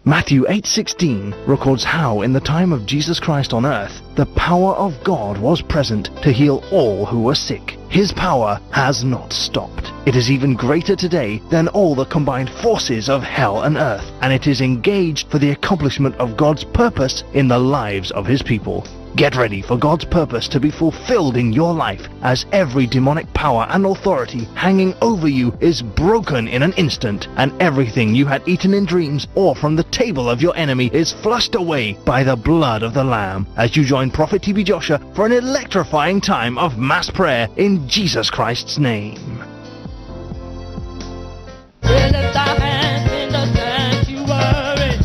Matthew 8:16 records how in the time of Jesus Christ on earth, the power of God was present to heal all who were sick. His power has not stopped. It is even greater today than all the combined forces of hell and earth, and it is engaged for the accomplishment of God's purpose in the lives of His people. Get ready for God's purpose to be fulfilled in your life as every demonic power and authority hanging over you is broken in an instant, and everything you had eaten in dreams or from the table of your enemy is flushed away by the blood of the Lamb, as you join Prophet TB Joshua for an electrifying time of mass prayer in Jesus Christ's name. We lift our hands in the sanctuary.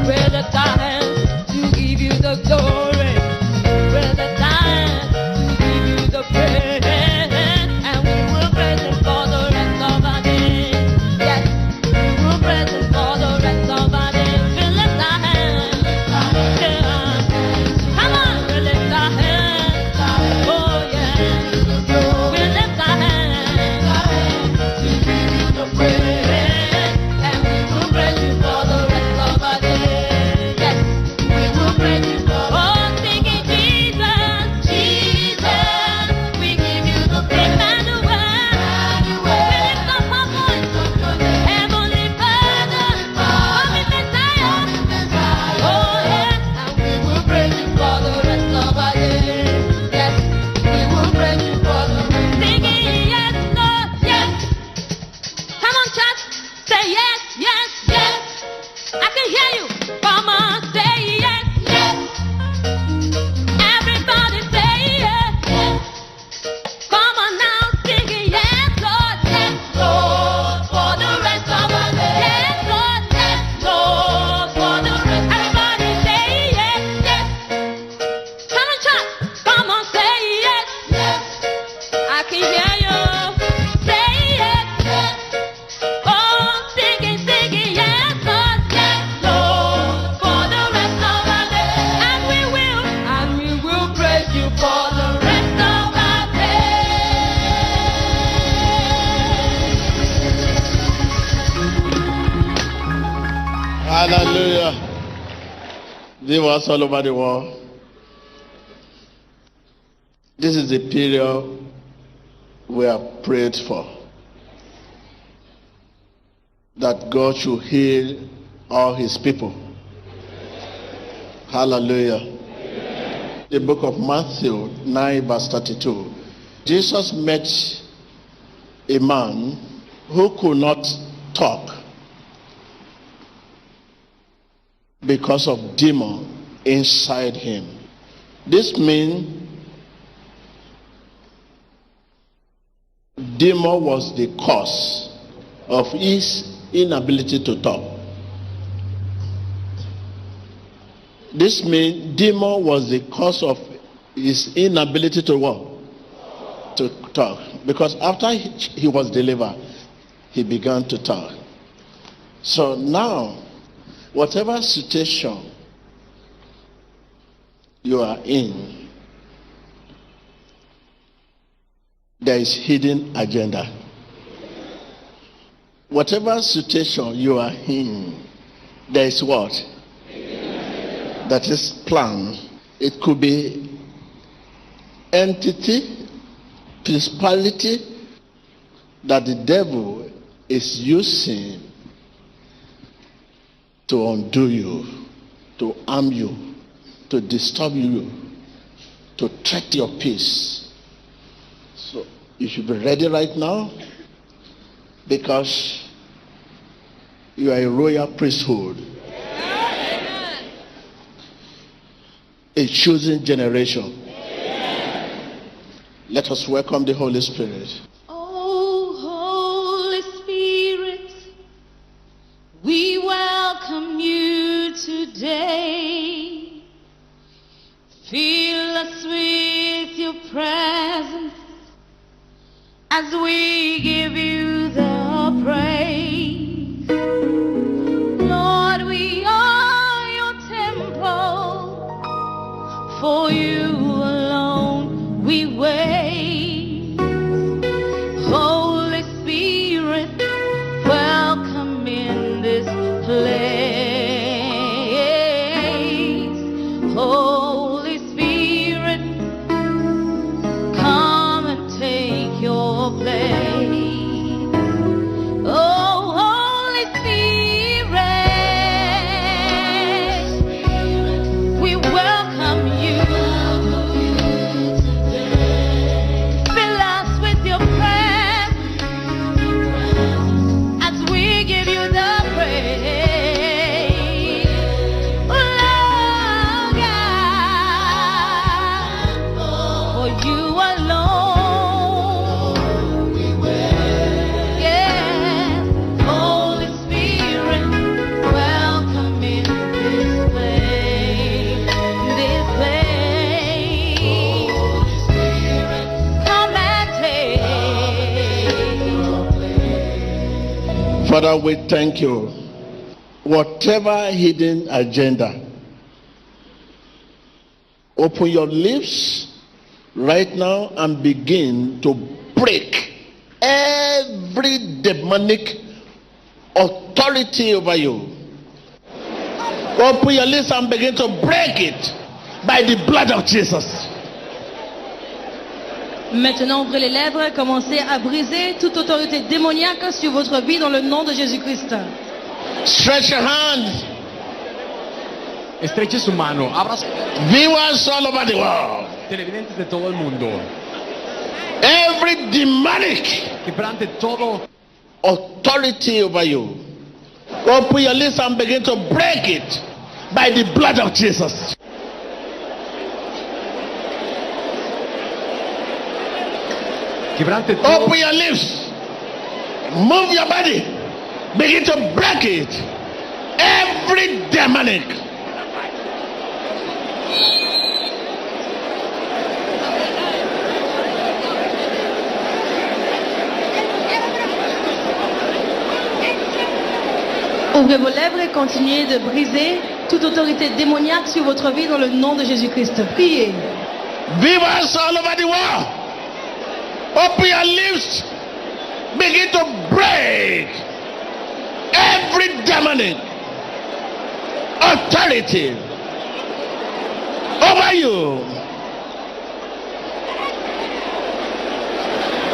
We lift our hands to give you the glory. We lift our hands to give you the praise, and we will praise Him for the rest of our days. Yes, we will praise Him for the rest of our days. We lift our hands. Yeah. Come on, we lift our hands. Oh yeah. We lift our hands to give you the praise, and we will praise You for the rest of our days. Yes, we will praise You for. Oh, singing Jesus, Jesus, we give You the praise. Emmanuel, we lift up our voice. Heavenly Father, Holy Messiah. Oh yes, and we will praise You for the rest of our days. Yes, we will praise You for the rest. Singing yes, Lord, yes. Come on, church, say yes, yes, yes. I can hear you. Come on, say yes, yes. Everybody say yes, yes. Come on now, singing yes, Lord, yes, Lord, for the rest of our days. Yes, Lord, for the rest. Everybody say yes, yes. Come on, church, come on, say yes, yes. I can hear you. Say yes, yes. Oh, singing, singing, yes, Lord, for the rest of our days. And we will praise You for the rest of our days. Hallelujah. Viewers all over the world, this is the period we have prayed for, that God should heal all His people. Hallelujah. The book of Matthew 9 verse 32. Jesus met a man who could not talk because of demon inside him. This means demon was the cause of his inability to talk. This means demon was the cause of his inability to what? To talk. Because after he was delivered, he began to talk. So now, whatever situation you are in, there is hidden agenda. Whatever situation you are in, there is what? That is plan. It could be entity, principality that the devil is using to undo you, to harm you, to disturb you, to threat your peace. So you should be ready right now, because you are a royal priesthood, a chosen generation. Let us welcome the Holy Spirit. Oh, Holy Spirit, we welcome You today. Fill us with Your presence as we give You the praise. Lord, we are Your temple, for You alone we wait. Holy Spirit, welcome in this place. Father, we thank you. Whatever hidden agenda, open your lips right now and begin to break every demonic authority over you. Open your lips and begin to break it by the blood of Jesus. Maintenant, ouvrez les lèvres et commencez à briser toute autorité démoniaque sur votre vie dans le nom de Jésus-Christ. Stretch your hands. Estreche su mano, abra Viewers all over the world. televidentes de todo el mundo. Every demonic Quebrante todo authority over you. Open your lips and begin to break it by the blood of Jesus. quebrante todo. Open your lips. Move your body. Begin to break it. Every demonic. Ouvrez vos lèvres et continuez de briser toute autorité démoniaque sur votre vie dans le nom de Jésus-Christ. Priez. Viewers all over the world. Open your lips. Begin to break every demonic authority over you.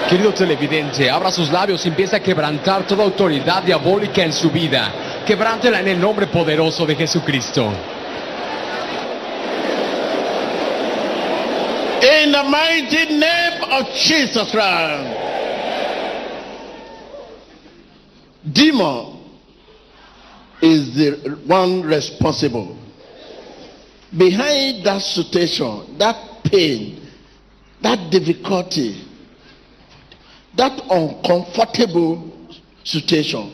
Querido televidente, abra sus labios y empieza a quebrantar toda autoridad diabólica en su vida. Quebrántela en el nombre poderoso de Jesucristo. In the mighty name of Jesus Christ. Demon is the one responsible. Behind that situation, that pain, that difficulty, that uncomfortable situation,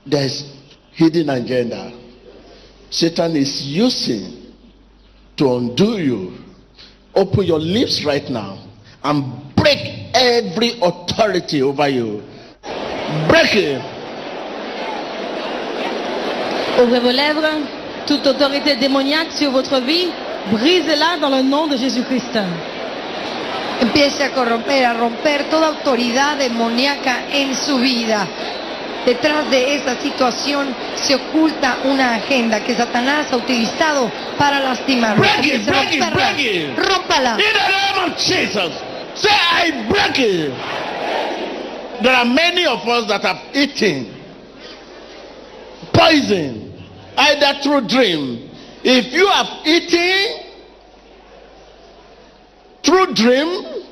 there's hidden agenda. Satan is using to undo you. Open your lips right now and break every authority over you. Break it. Ouvrez vos lèvres. Toute autorité démoniaque sur votre vie, brisez-la dans le nom de Jésus-Christ. Empiece a corromper, a romper toda autoridad demoníaca en su vida. Detrás de esa situación se oculta una agenda que Satanás ha utilizado para lastimarlo. Break it, Comience a break it, romperla. break it. Rómpala. In the name of Jesus, say I break it. There are many of us that have eaten poison, either through dream. If you have eaten through dream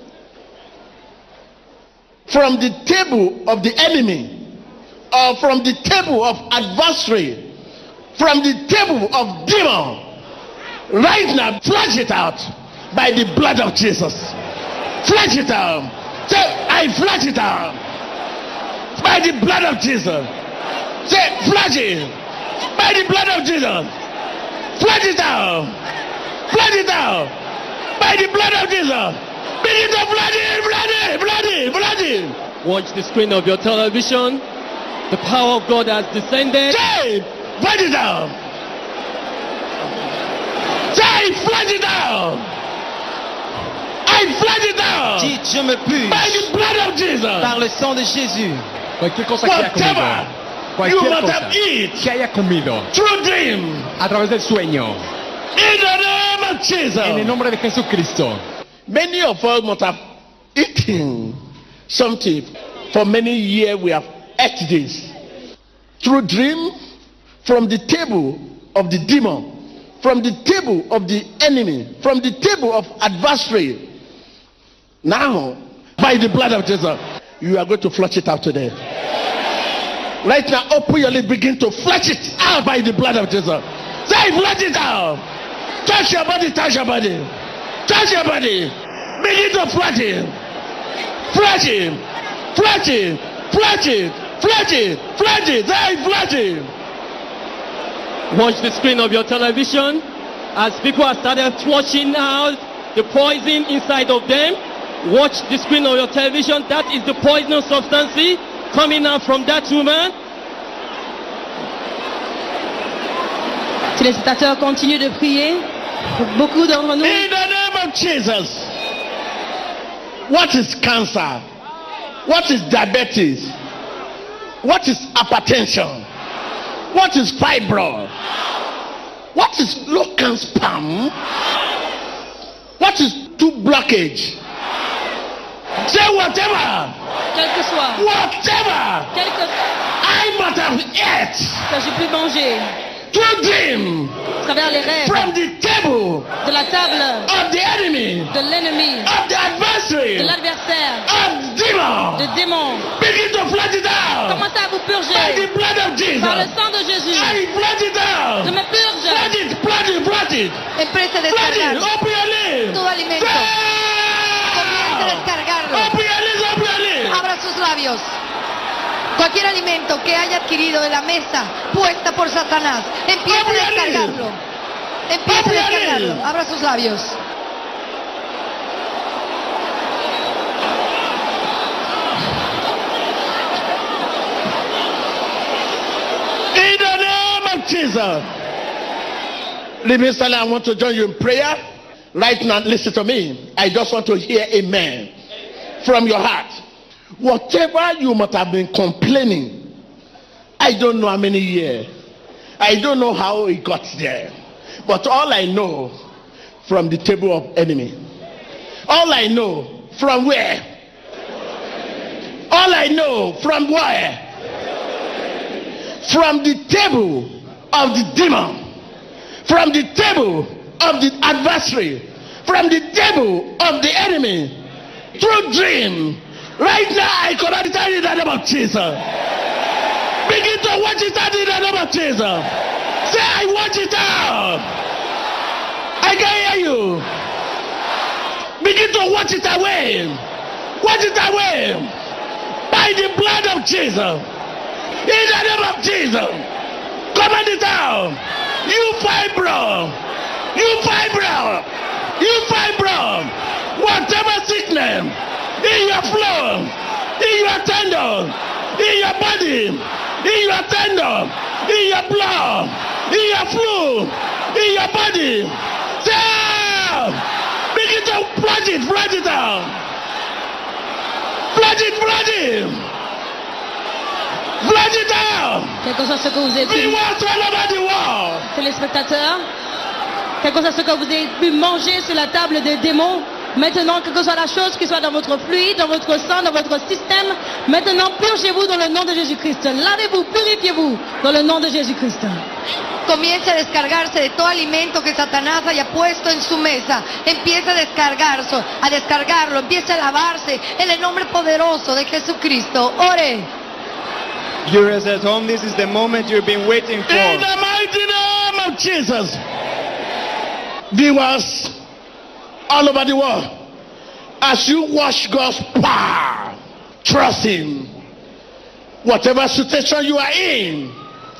from the table of the enemy, or from the table of adversary, from the table of demon, right now, flush it out by the blood of Jesus. Flush it out. Say, I flush it out by the blood of Jesus. Say, flush it by the blood of Jesus. Flush it out. Flush it out by the blood of Jesus. Begin to flood it, flood it, flood it, flood it. Watch the screen of your television. The power of God has descended. Say, flood it out. Say, flood it out. I flood it out Dites, je me purge by the blood of Jesus. par le sang de Jésus. Cualquier cosa que haya comido. Whatever you Cualquier must cosa have eaten que haya comido through dream, a través del sueño. in the name of Jesus. En el nombre de Jesucristo. Many of us must have eaten something. For many years we have ate this. Through dream, from the table of the demon, from the table of the enemy, from the table of adversary. Now, by the blood of Jesus, you are going to flush it out today. Right now, open your lips, begin to flush it out by the blood of Jesus. Say, flush it out. Touch your body, touch your body. Touch your body. Begin to flush it. Flush it. Flush it. Flush it. Flush it. Flush it. Say, flush it. Watch the screen of your television as people have started flushing out the poison inside of them. Watch the screen of your television. That is the poisonous substance coming out from that woman. Téléspectateurs, continuent de prier. Beaucoup d'entre nous. In the name of Jesus. What is cancer? What is diabetes? What is hypertension? What is fibroid? What is local sperm? What is tooth blockage? Say whatever. Quel que soit. Whatever Quel que I might have ate que j'ai pu manger. through dream À travers les rêves. from the table De la table. of the enemy, De l'ennemi. of the adversary, De l'adversaire. of demon. De démons. Begin to flush it out Commencez à vous by the purger. blood of Jesus. Par le sang de Jésus. I flush it Je out. me purge. Flush it, flush it, flush it. Empiece a Flush it. descargar Open your lips. todo alimento. Comience a descargarlo. Open your lips, open your lips. Abra sus labios. Cualquier alimento que haya adquirido de la mesa puesta por Satanás, empiece a descargarlo. Empiece a descargarlo. Abra sus labios. In the name of Jesus. Minister, I want to join you in prayer. Right now, listen to me. I just want to hear amen from your heart. Whatever you might have been complaining, I don't know how many years. I don't know how it got there. But all I know from the table of enemy. All I know from where? All I know from where? From the table of the demon. From the table of the adversary. From the table of the enemy. Through dream. Right now I cannot tell you the name of Jesus. Begin to watch it out in the name of Jesus. Say, I watch it out. I can hear you. Begin to watch it away. Watch it away. By the blood of Jesus. In the name of Jesus. Command it out. You fibro. You fibro. You fibro. Whatever sickness in your flow, in your tendon, in your body, in your tendon, in your blood, in your flu, in your body. Say, begin to flush it out. Flush it, flush it. Flush it out. Quel que soit ce que vous avez We pu, want to all over the world. téléspectateurs, quel que soit ce que vous avez pu manger sur la table des démons, maintenant, quelle que soit la chose qui soit dans votre fluide, dans votre sang, dans votre système, maintenant, purgez-vous dans le nom de Jésus-Christ. Lavez-vous, purifiez-vous dans le nom de Jésus-Christ. Comience a descargarse de todo alimento que Satanás haya puesto en su mesa. Empieza a descargarlo, empieza a lavarse en el nombre poderoso de Jesucristo. Ore. Viewers at home, this is the moment you've been waiting In for. the mighty name of Jesus. Viewers all over the world, as you watch God's power, trust Him. Whatever situation you are in,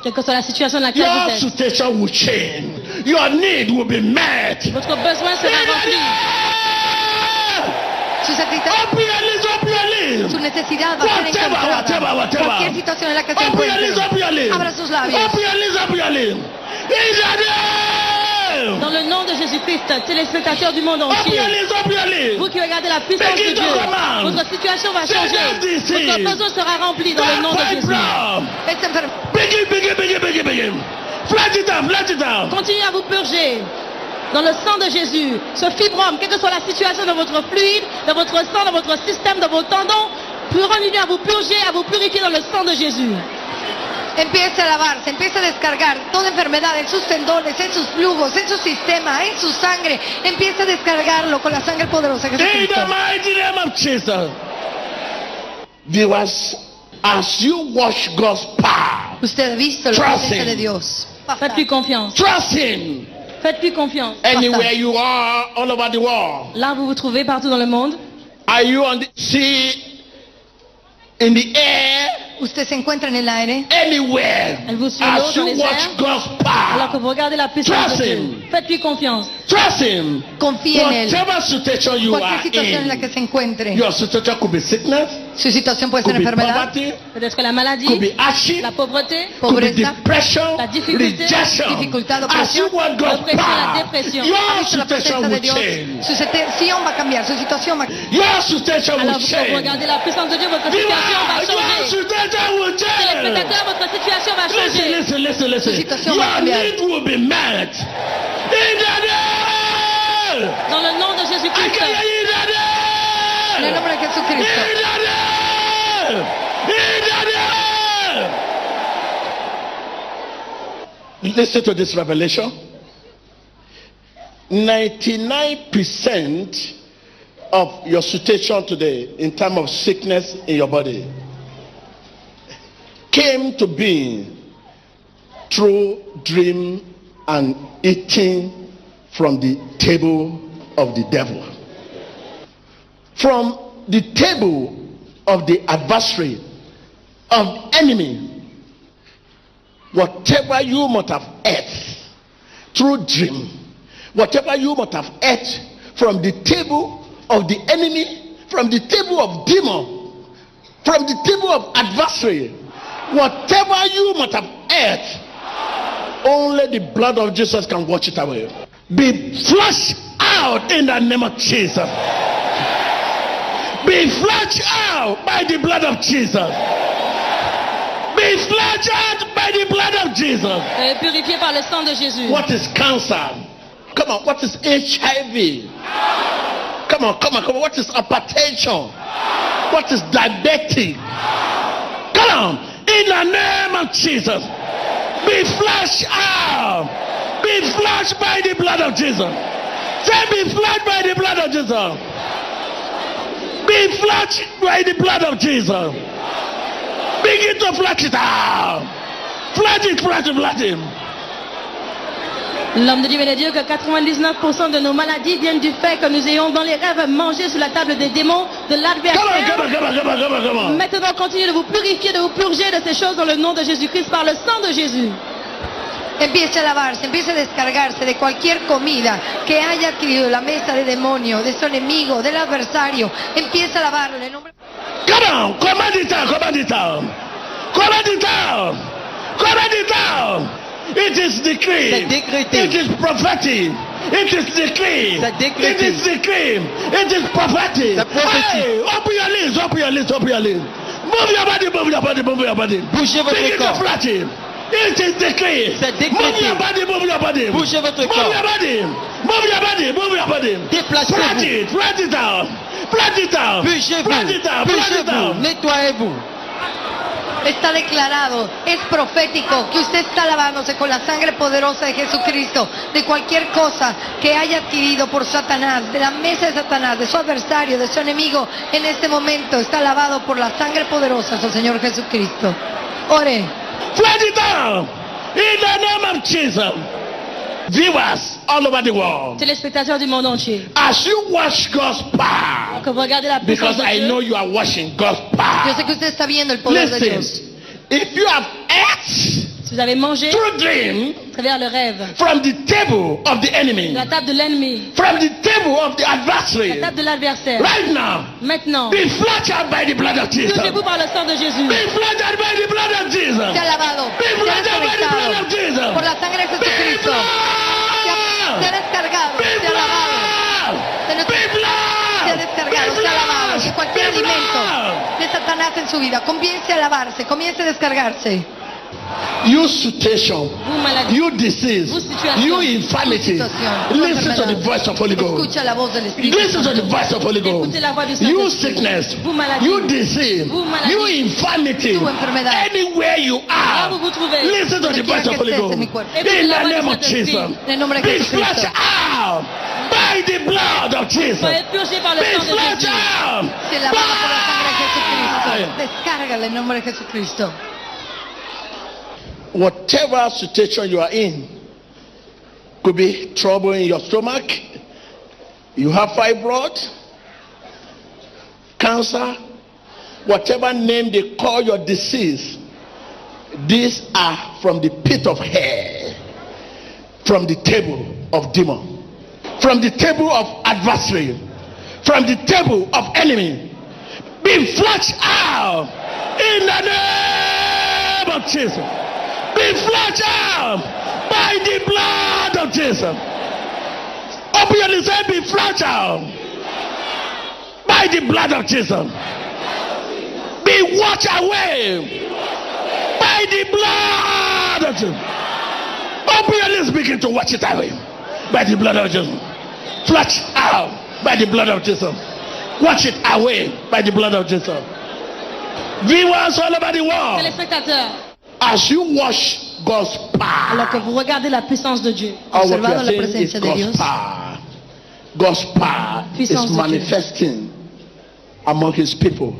Quelle que soit la situation dans laquelle your vous êtes, situation will change. Your need will be met. votre besoin sera rempli. Su necesidad, Open your lips, open your lips. su necesidad va a ser encontrada. Whatever. Cualquier situación en la que se Open your lips, open your encuentre, lips. abra sus labios. Open your lips, open your lips. In the name. Dans le nom de Jésus-Christ, téléspectateurs du monde Open entier, your lips, open your lips. vous qui regardez la puissance de Begin to Dieu, command. votre situation va Say changer. that this Votre is besoin sera rempli dans le nom de Jésus. Esta enfermedad Begin. Flash it out. Continuez à vous purger dans le sang de Jésus. Ce fibrome, quelle que soit la situation dans votre fluide, dans votre sang, dans votre système, dans vos tendons, continuez à vous purger, à vous purifier dans le sang de Jésus. empieza a lavarse, empieza a descargar toda enfermedad en sus tendones, en sus flujos, en su sistema, en su sangre. Empieza a descargarlo con la sangre poderosa de In the Jesucristo. mighty name of Jesus. Viewers, as you watch God's power, Usted ha visto la Trust presencia him. de Dios. Faites-lui confiance. trust Him. Faites-lui confiance. Anywhere you are, all over the world. Là, vous vous trouvez partout dans le monde. Are you on the sea, in the air, Usted se encuentra en el aire. anywhere? Elle vous sur l'eau, As dans you les watch airs. God's Alors que power, vous regardez la puissance trust de Dieu. Him. Faites-lui confiance. Trust him. Confíe en él. Whatever situation you Cualquier are situación en la que in, se encuentre. your situation could be sickness, Su situación puede ser could be enfermedad, poverty, Peut-être la maladie, could be hardship, la pauvreté, could be pobreza, depression, la difficulté, rejection. dificultad, As you opresión, want God's opresión, la power, depresión. your ha visto la situation presencia de will Dios. change. Su situación va a cambiar, su situación va a cambiar. Your situation will Alors vous change. regardez la puissance de Dieu, votre situation va Your changer. situation will change. Téléspectateurs, votre situation va Listen, changer. listen, listen, listen. Su situación va a Your cambiar. need will be met. In the name. Dans le nom de I Jésus-Christ. can hear you in the name. En el nombre de In Jesucristo. the name. In the name. Listen to this revelation. 99% of your situation today in terms of sickness in your body came to being through dream and eating from the table of the devil. From the table of the adversary, of the enemy. Whatever you might have ate through dream, whatever you might have ate from the table of the enemy, from the table of demon, from the table of adversary, whatever you might have ate, only the blood of Jesus can wash it away. Be flushed out in the name of Jesus. Be flushed out by the blood of Jesus. Be flushed out by the blood of Jesus. Purifié par le sang de Jésus. What is cancer? Come on, what is HIV? Come on, come on, come on. What is hypertension? What is diabetic? Come on, in the name of Jesus. Be flushed out. Be flushed by the blood of Jesus. Say, be flushed by the blood of Jesus. Be flushed by the blood of Jesus. Begin to flush it out. Flush it, flush it, flush it. L'homme de Dieu vient de dire que 99% de nos maladies viennent du fait que nous ayons dans les rêves mangé sur la table des démons, de Come on, l'adversaire. come on, come on, come on, come on, come on. Maintenant, continuez de vous purifier, de vous purger de ces choses dans le nom de Jésus-Christ par le sang de Jésus. Empiece a lavarse, empiece a descargarse de cualquier comida que haya adquirido la mesa de demonio, de su enemigo, del adversario. Empiece a lavarlo en el nombre. Come on, command it out, command it out. Command it out. Command it out. It is decreed. C'est décrété. It is prophetic. It is decreed. C'est décrété. It is decreed. It is prophetic. C'est prophétique. Hey, open your lips, open your lips, open your lips. Move your body, move your body, move your body. Bougez votre Begin to corps. flash it. It is decreed. C'est décrété. Move your body, move your body. Bougez votre Move corps. your body. Move your body, move your body. Déplacez-vous. Flash it, flash it out. Flash it out. Pugez-vous. Flash it out, flash it Pugez-vous. out. Nettoyez-vous. Está declarado, es profético que usted está lavándose con la sangre poderosa de Jesucristo de cualquier cosa que haya adquirido por Satanás, de la mesa de Satanás, de su adversario, de su enemigo. En este momento está lavado por la sangre poderosa del Señor Jesucristo. Ore. Flash it out. In the name of Jesus. Viewers all over the world, Téléspectateurs du monde entier, as you watch God's power, que vous regardez la puissance because de I Dieu, know you are watching God's Yo power. sé que usted está viendo el poder de Dios. Listen, if you have ate si vous avez mangé through dream à travers le rêve, from the table of the de enemy, la table de l'ennemi, from the table of the la adversary, table de l'adversaire, right now, maintenant, be flushed out by the blood of Jesus. purgez-vous par le sang de Jésus. Be flushed out by the blood of Jesus. Se ha lavado, Be se ha flushed out by the blood of desconectado Jesus. por la sangre de Be Jesucristo. Se ha descargado, se ha lavado. Se ha descargado, se ha lavado de cualquier alimento de Satanás en su vida. Comience a lavarse, comience a descargarse. You situation, Vous maladie, you disease, Vous situation. you infirmity. Tu situación, tu Listen to the enfermedad. voice of Holy Ghost. Escucha la voz del Espíritu Listen to the Santo. voice of Holy Ghost. Écoutez la voix du You Saint-Esprit. sickness, Vous maladie, you disease, Vous maladie. you infirmity, Tu enfermedad. anywhere you là are. vous vous trouvez, Listen to the Donde voice quiera of Holy que estés Ghost. en mi cuerpo. In Écoutez la the voix du name of Saint-Esprit. Jesus. En el nombre de Be Jesucristo. flushed out by the blood of Jesus. soyez purgés par le Be sang de flushed Jésus. out. Se lavado por la sangre de Jesucristo. By- Descárgale en nombre de Jesucristo. Whatever situation you are in, could be trouble in your stomach, you have fibroid, cancer, whatever name they call your disease, these are from the pit of hell. From from the table of demon, from the table of adversary, from the table of enemy. Be flushed out in the name of Jesus. Be flushed out by the blood of Jesus. Open your lips and be flushed out by the blood of Jesus. Be washed away by the blood of Jesus. Open your lips, begin to wash it away by the blood of Jesus. Flush out by the blood of Jesus. Wash it away by the blood of Jesus. Viewers all over the world, Téléspectateurs, as you wash God's alors que power, vous regardez la puissance de Dieu, all what we observado are la saying is presencia de God's Dios. power. God's power Puissance is de Dieu. manifesting among his people.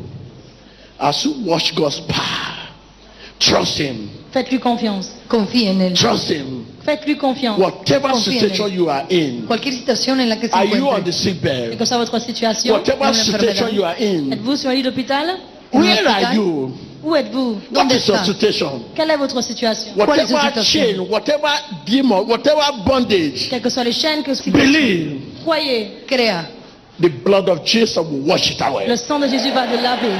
As you wash God's power, trust him. faites-lui confiance. Confíe en él. Trust him. Faites-lui confiance. Whatever Confía en situation él. you are in, Cualquier situación en la que se are you on encuentre, the sick Quelle bed? que soit votre situation, Whatever una situation you enfermedad. are in, êtes-vous sur un lit d'hôpital? where are hospital? you? Où êtes-vous? What ¿Dónde is your está? situation? Quelle est votre situation? ¿Cuál es su Whatever situación? chain, whatever demon, whatever bondage, Quelles que soient les chaînes que vous believe croyez, Crea. the blood of Jesus will wash it away. le sang de Jésus va le laver.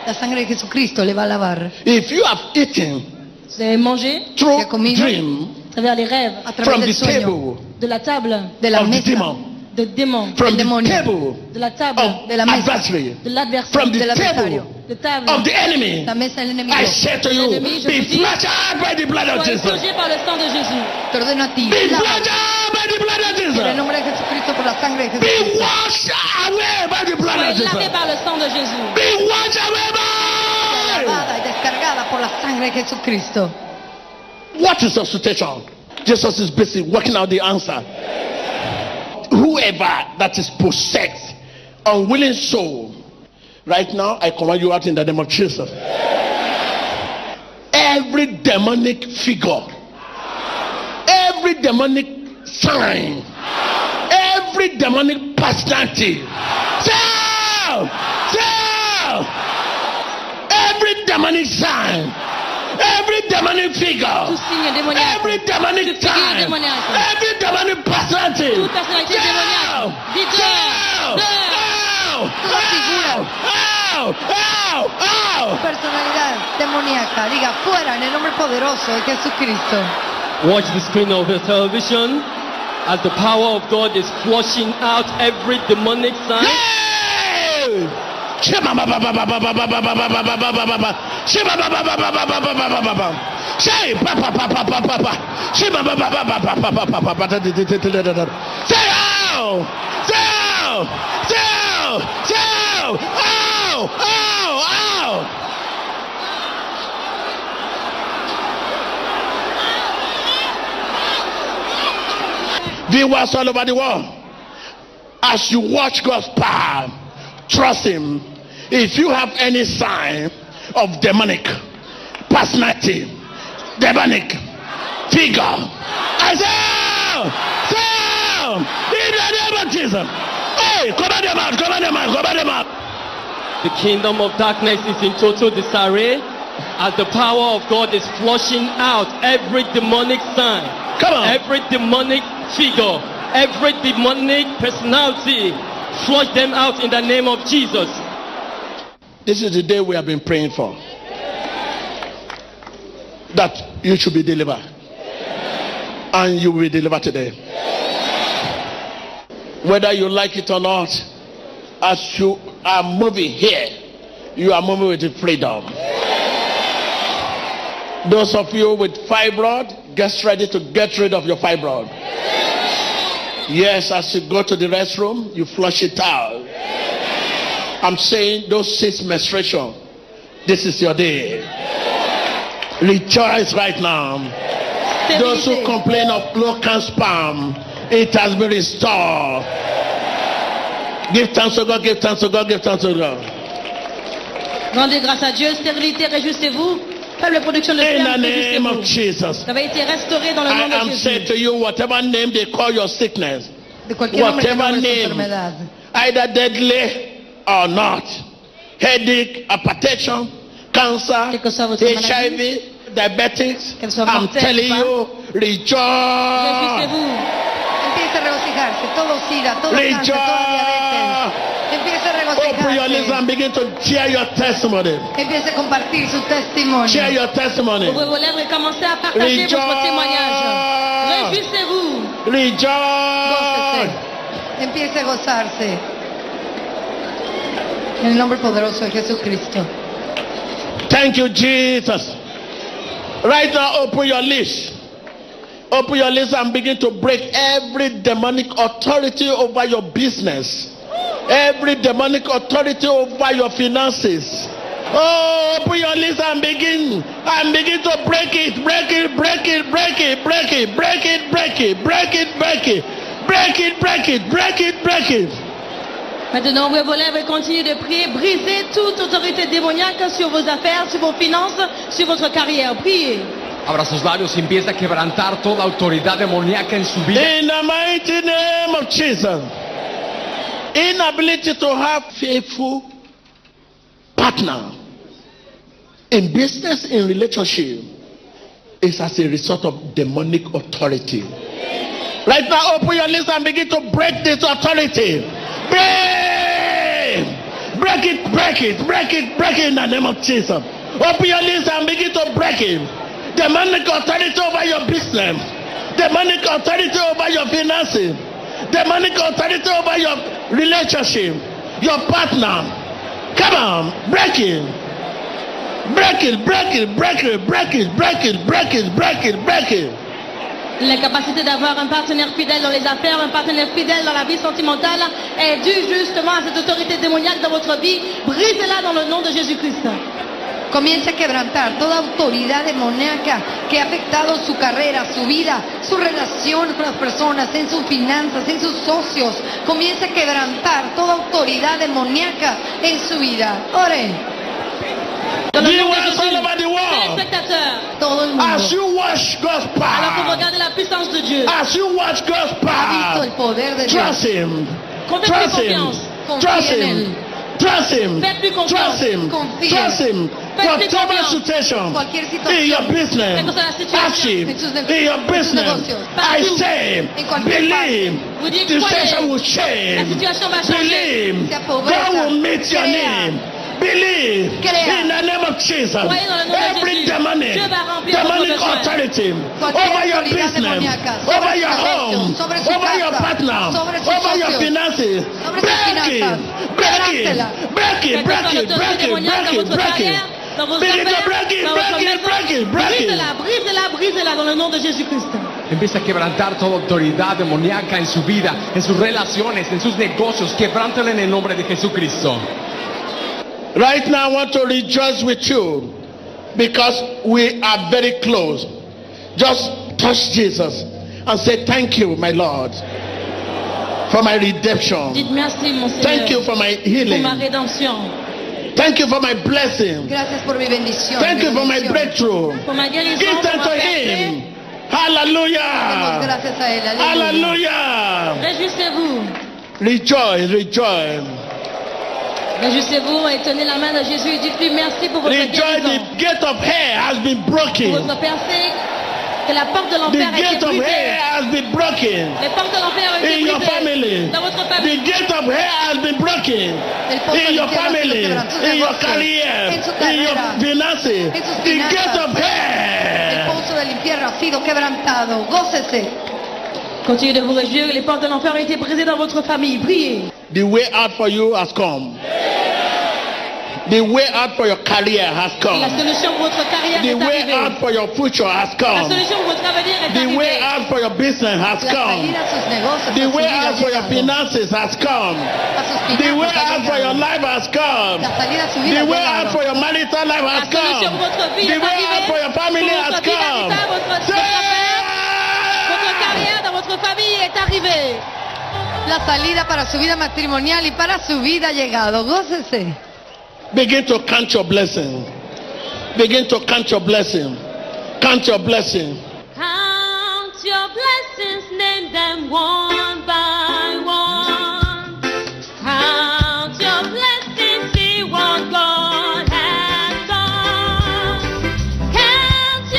La sangre de Jesucristo le va a lavar. If you have eaten Vous avez mangé through Si ha comido, dream à travers les rêves, A través from del the sueño, table de la table, de la of the mesa, demon, de démons, from El the demonio. table de la table, of de la mesa, adversary, de l'adversaire, from the del adversario, table de table, of the enemy. la mesa del enemigo. I say to you, L'ennemi, je be vous dis, flushed out by the blood of soyez Jesus. purgés par le sang de Jésus. Te ordeno a ti. Be lávate flushed out by the blood of por el Jesus. nombre de Jesucristo, por la sangre de Be Jesucristo. washed away by the blood of Soyez lavés Jesus. par le sang de Jésus. Be washed away by. Lavada y descargada por la sangre de Jesucristo. What is the situation? Jesus is busy working out the answer. Whoever that is possessed, unwilling soul, right now I command you out in the name of Jesus. Every demonic figure, every demonic sign, every demonic personality, sell, every demonic sign, every demonic figure, Tout signe démoniaque, every demonic toute figure time, démoniaque, every demonic personality, toute personnalité démoniaque, dites-le, Personalidad demoníaca, diga fuera en el nombre poderoso de Jesucristo. Watch the screen of the television as the power of God is flushing out every demonic sign. Viewers all over the world, as you watch God's power, trust him. If you have any sign of demonic personality, demonic figure, I say, in the name of Jesus. Hey, cover them out, cover them out, cover them out. The kingdom of darkness is in total disarray as the power of God is flushing out every demonic sign, Come on. every demonic figure, every demonic personality. Flush them out in the name of Jesus. This is the day we have been praying for. That you should be delivered. And you will be delivered today. Whether you like it or not, as you are moving here, you are moving with freedom. Those of you with fibroid, get ready to get rid of your fibroid. Yes, as you go to the restroom, you flush it out. I'm saying those 6 menstruation, this is your day. Rejoice right now. Those who complain of local sperm, it has been restored. Give thanks to God, give thanks to God, give thanks to God. Rendez grâce à Dieu, stérilité, réjouissez-vous. Faible production de In the sperme, name of réjouissez-vous. Jesus, Ça va été restauré dans le nom I de am saying Jésus. to you, whatever name they call your sickness, De cualquier nombre que whatever nombre su name, enfermedad. either deadly or not, headache, hypertension, cancer, Quelle que soit votre HIV, diabetics, Qu'elle soit I'm mortelle telling ou you, rejoice. Réjouissez-vous. Empiece a regocijarse. Todo SIDA, todo cáncer, toda diabetes. Empiece a Open your lips regocijarse. and begin to share your testimony. Empiece a compartir su testimonio. Share your testimony. Ouvrez vos lèvres et commencez à partager Rejoice. votre témoignage. Réjouissez-vous. Rejoice. Gócese. Empiece a gozarse. En el nombre poderoso de Jesucristo. Thank you, Jesus. Right now, open your lips. Open your lips and begin to break every demonic authority over your business. Every demonic authority over your finances. Oh, open your lips and begin to break it, break it, break it, break it, break it, break it, break it, break it, break it, break it, break it, break it, break it. Maintenant, ouvrez vos lèvres et continuez de prier. Brisez toute autorité démoniaque sur vos affaires, sur vos finances, sur votre carrière. Priez. Abra sus labios y empieza a quebrantar toda autoridad demoníaca en su vida. In the mighty name of Jesus. Inability to have faithful partner in business, in relationship, is as a result of demonic authority. Right now, open your lips and begin to break this authority. Break! Break it, break it, break it, break it in the name of Jesus. Open your lips and begin to break it. Demonic authority over your business. Demonic authority over your finances. Demonic authority over your relationship. Your partner. Come on, break it. Break it, break it, break it, break it, break it, break it, break it, break it. L'incapacité d'avoir un partenaire fidèle dans les affaires, un partenaire fidèle dans la vie sentimentale est due justement à cette autorité démoniaque dans votre vie. Brisez-la dans le nom de Jésus-Christ. Comience a quebrantar toda autoridad demoníaca que ha afectado su carrera, su vida, su relación con las personas, en sus finanzas, en sus socios. Comience a quebrantar toda autoridad demoníaca en su vida. Ore. Dans le nom de Viewers all over the Jésus. world. Téléspectateurs, Todo el As mundo you watch God's alors que vous power. regardez la puissance de Dieu, As you watch God's ha visto el power. poder de Trust Dios. him. faites-lui Trust him. confiance. Trust Confía en him. él. Trust him. Faites-lui confiance. Trust him. Confía. Trust him. Faites-lui Whatever confiance. situation Cualquier in situación. your business, Quelle que soit la situation, achieve en sus in your business. negocios, I partout, say, en cualquier believe Vous dites, the croyez. situation will La change. situation va changer. Believe Se pobreza. God will meet your Crea. name. Believe Crea. in the name of Jesus. Croyez dans le nom de Every Jésus. demonic, Dieu va remplir votre demonic besoin. authority Cualquier over your autoridad business, demoníaca, over sobre your su negocio, home, sobre su over your casa, partner, sobre sus over your socios, finances. sobre sus Break it, finanzas. break it, Quebrántela. break it, Quelle que break soit it, l'autorité break it, démoniaque break dans it, votre break it. carrière, dans vos Begin to affaires, break it, dans break votre it, maison, break it, break it. brisez-la, brisez-la, brisez-la dans le nom de Jésus-Christ. Empieza a quebrantar toda autoridad demoníaca en su vida, en sus relaciones, en sus negocios. Quebrántala en el nombre de Jesucristo. Right now, I want to rejoice with you because we are very close. Just touch Jesus and say, thank you, my Lord, for my redemption. Dites merci, mon Thank you Seigneur, for my pour ma healing. rédemption, Thank you for my blessing. Gracias por mi bendición. Thank mi you for my bendición. breakthrough. pour ma guérison, Give pour thanks ma to percée. Him. Demos Hallelujah. gracias a él. Aleluya. Hallelujah. Réjouissez-vous, Rejoice, rejoice. réjouissez-vous et tenez la main de Jésus et dites-lui merci pour votre Rejoice. guérison, The gate of hell has been pour broken. votre percée, que la porte de The l'enfer a été gate of brisée. hell has been broken. Les portes de l'enfer ont été In your brisées family, dans votre the famille. gate of hell has been broken. El pozo In del your infierno ha sido family, quebrado, sus in your negocios, career, en su in your carrera, finances, en sus the gate finanzas. of El hell. pozo del infierno ha sido quebrantado. Gócese. Continuez de vous réjouir, les portes de l'enfer ont été brisées dans votre famille. Priez. The way out for you has come. The way out for your career has La come. solution pour votre carrière The est way arrivée. out for your future has La come. solution pour votre avenir est The way arrivée. out for your business has La come. salida a sus negocios. The a su way vida out for your llegado. finances has come. A sus The way finanzas ha out for your llegado. life has come. La salida a su vida The ha way out llegado. for your marital life has La solution come. pour votre vie The est way out arrivée. for your family Pour has votre vie come. d'habitat, votre affaire, votre carrière dans votre famille est arrivée. La salida para su vida matrimonial y para su vida ha llegado. Gócese. Begin to count your blessing. Begin to count your blessing. Count your blessing. Count your blessings, name them one by one. Count your blessings, see what God has done. Count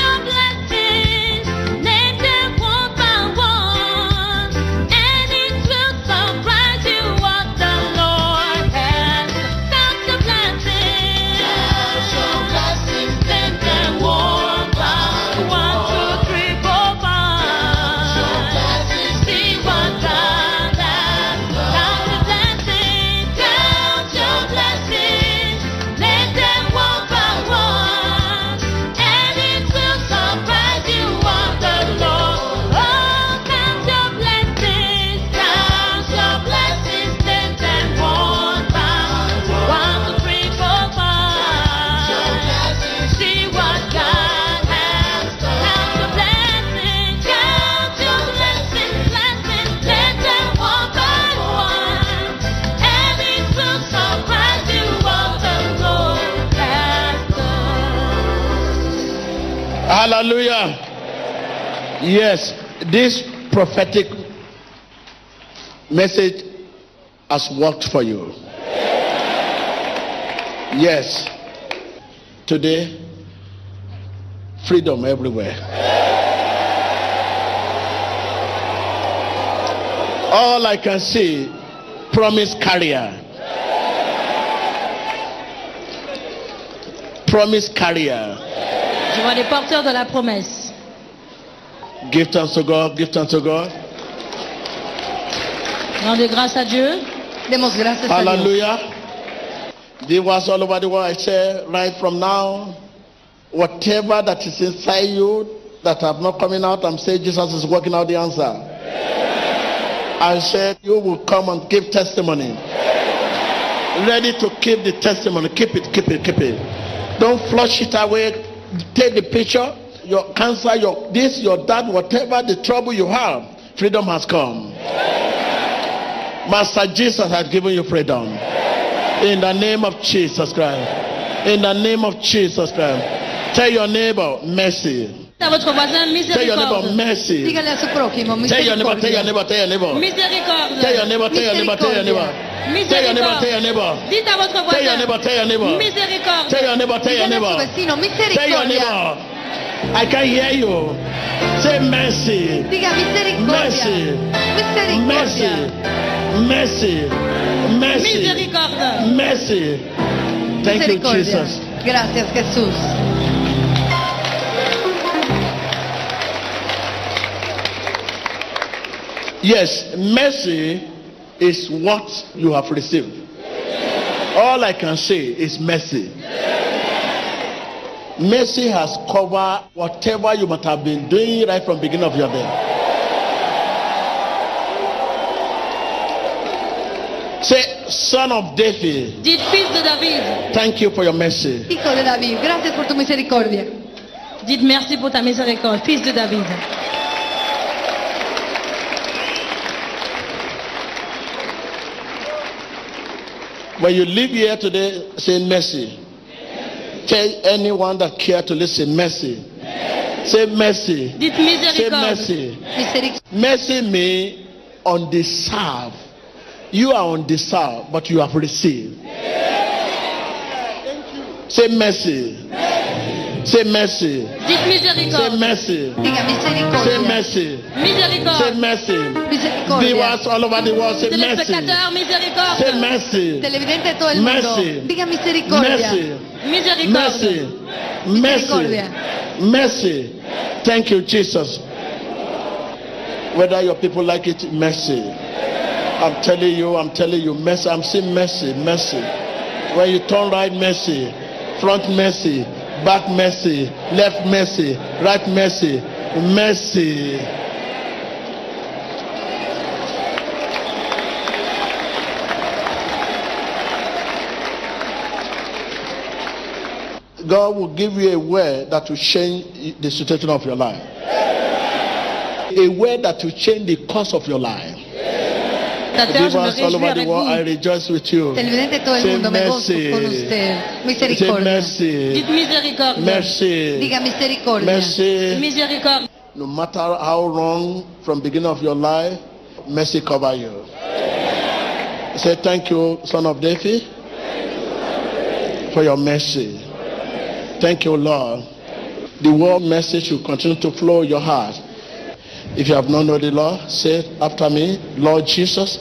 Hallelujah. Yes, this prophetic message has worked for you. Yes. Today, freedom everywhere. All I can see, promise carrier. Promise carrier. Je vois les porteurs de la promesse. Give thanks to God, give thanks to God. Rendez grâce à Dieu. Demos gracias a Dios. Hallelujah. There was all over the world. I say right from now, whatever that is inside you that have not coming out, I'm saying Jesus is working out the answer. I said you will come and give testimony. Ready to keep the testimony. Keep it, keep it, keep it. Don't flush it away. Take the picture. Your cancer, your this, your that, whatever the trouble you have, freedom has come. Master Jesus has given you freedom. In the name of Jesus Christ. In the name of Jesus Christ. Tell your neighbor, mercy. À votre voisin, Tell your neighbor, miséricorde. mercy. Dígale a su prójimo, Tell your neighbor, tell your misericordia. neighbor, tell your neighbor. Miséricorde. Tell your neighbor, tell your neighbor, tell your neighbor. Tell your neighbor, tell your neighbor. Dites à votre Tell your voisin. neighbor, tell your neighbor. Miséricorde. Tell your neighbor, tell your Dígale a su neighbor. vecino, Tell your misericordia. neighbor. I can hear you. Say mercy. Diga misericordia. Mercy. Mercy. Misericordia. Mercy. Mercy. Miséricorde. Mercy. Thank you, Misericordia. Jesus. Gracias, Jesús. Yes, mercy is what you have received. All I can say is mercy. Mercy has covered whatever you might have been doing right from the beginning of your day. Say, son of David, Dites fils de David. thank you for your mercy. Hijo de David, gracias por tu misericordia. Dites merci pour ta miséricorde. Fils de David. When you leave here today, say mercy. Tell anyone that care to listen, mercy. Say mercy. Dites Say miséricorde. mercy. Misericordia. Mercy means undeserved. You are undeserved, but you have received. Say mercy. Say mercy. Dites Say miséricorde. mercy. Diga Say misericordia. mercy. Say Miséricorde. mercy. Misericordia. Viewers all over the world, say mercy. Téléspectateurs, Say miséricorde. mercy. Televidente de todo el mundo. Mercy. Diga misericordia. Mercy. Miséricorde. Mercy. Mercy. Misericordia. Mercy. Thank you, Jesus. Whether your people like it, mercy. I'm telling you, mercy. I'm saying mercy, mercy. When you turn right, mercy. Front, mercy. Back, mercy. Left, mercy. Right, mercy. Mercy. God will give you a word that will change the situation of your life. A word that will change the course of your life. Spectateurs, je me Viewers all réjouis over the avec world, I vous. rejoice with you. Televidente de todo el Say mundo, me gozo mercy. con usted. Say Misericordia. mercy. Dites miséricorde. Mercy. Diga misericordia. Mercy. Miséricorde. No matter how wrong from beginning of your life, mercy cover you. Say thank you, son of David, for your mercy. Thank you, Lord. The word mercy should continue to flow in your heart. If you have not known the Lord, say it after me. Lord Jesus,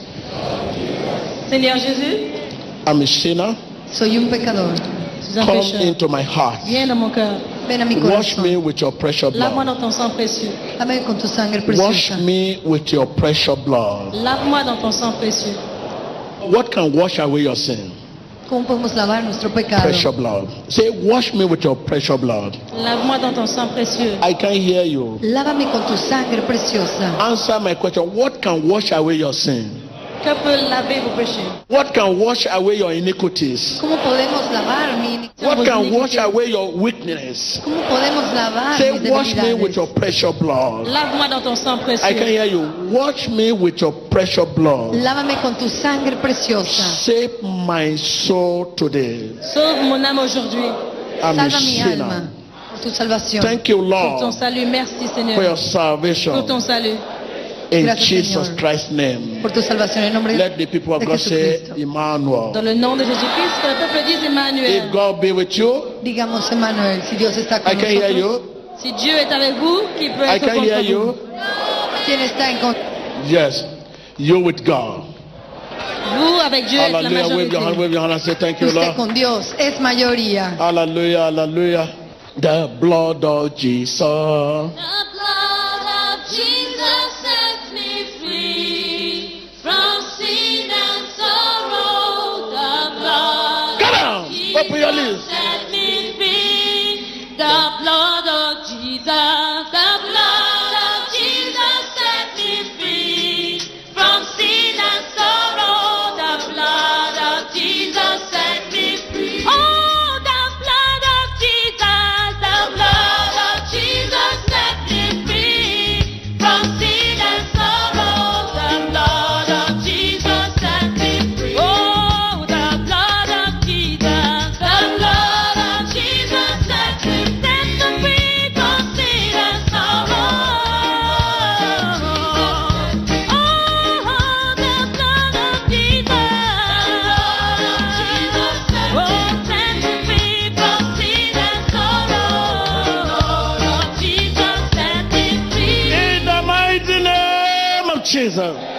Seigneur Jésus, I'm a sinner. Soy un pecador. je suis un Come pécheur. into my heart. Viens dans mon cœur. Ven a mi Wash me corazón. with your precious Lave-moi blood. dans ton sang précieux. Dame con tu sangre Wash preciosa. me with your precious blood. Lave-moi dans ton sang précieux. What can wash away your sin? ¿Cómo podemos lavar nuestro pecado? Precious blood. Say, wash me with your precious blood. Lave-moi dans ton sang précieux. I can hear you. Lávame con tu sangre preciosa. Answer my question. What can wash away your sin? Que peut laver vos péchés? What can wash away your iniquities? ¿Cómo podemos lavar mi iniquidad? What can wash away your weakness? ¿Cómo podemos lavar mis Say, wash me with debilidades? your precious blood. Lave-moi dans ton sang I can précieux. hear you. Wash me with your precious blood. Lávame con tu sangre preciosa. Save my soul today. Sauve mon âme aujourd'hui. I'm a Salva mi sinner. alma. por tu salvación. Thank you, Pour ton Lord, salut. Merci, for Seigneur. your Pour salvation. ton salut. In Gracias, Jesus Señor. Christ's name. Por tu salvación en nombre Let the people of de God say, Jesucristo. Dans Emmanuel. le nom de Jésus-Christ, que le peuple dise If Emmanuel. God be with you, Digamos, Emmanuel, si Dios está con I can hear nosotros. you. Si Dieu est avec vous, qui peut I être can hear contre you. vous? ¿Quién está en contra? Yes, you with God. Vous, avec Dieu, êtes la Hallelujah. Wave your hand, majorité. wave your hand and say, thank you, Usted Lord. con Dios es mayoría. Hallelujah, hallelujah. The blood of Jesus. The blood of Jesus sets me free from sin and sorrow. The blood Come on, of open your Jesus lips. set me free. The blood of Jesus. The blood of Jesus set me free from sin and sorrow. The blood of Jesus set me free. Oh, the blood of Jesus. The blood of Jesus set me free from sin and sorrow. The blood of Jesus set me free. Oh, the blood of Jesus. The blood of Jesus set me free from sin and sorrow. Oh, the blood of Jesus. Oh, set me free from sin and sorrow. Jesus set me free. In the mighty name of Jesus.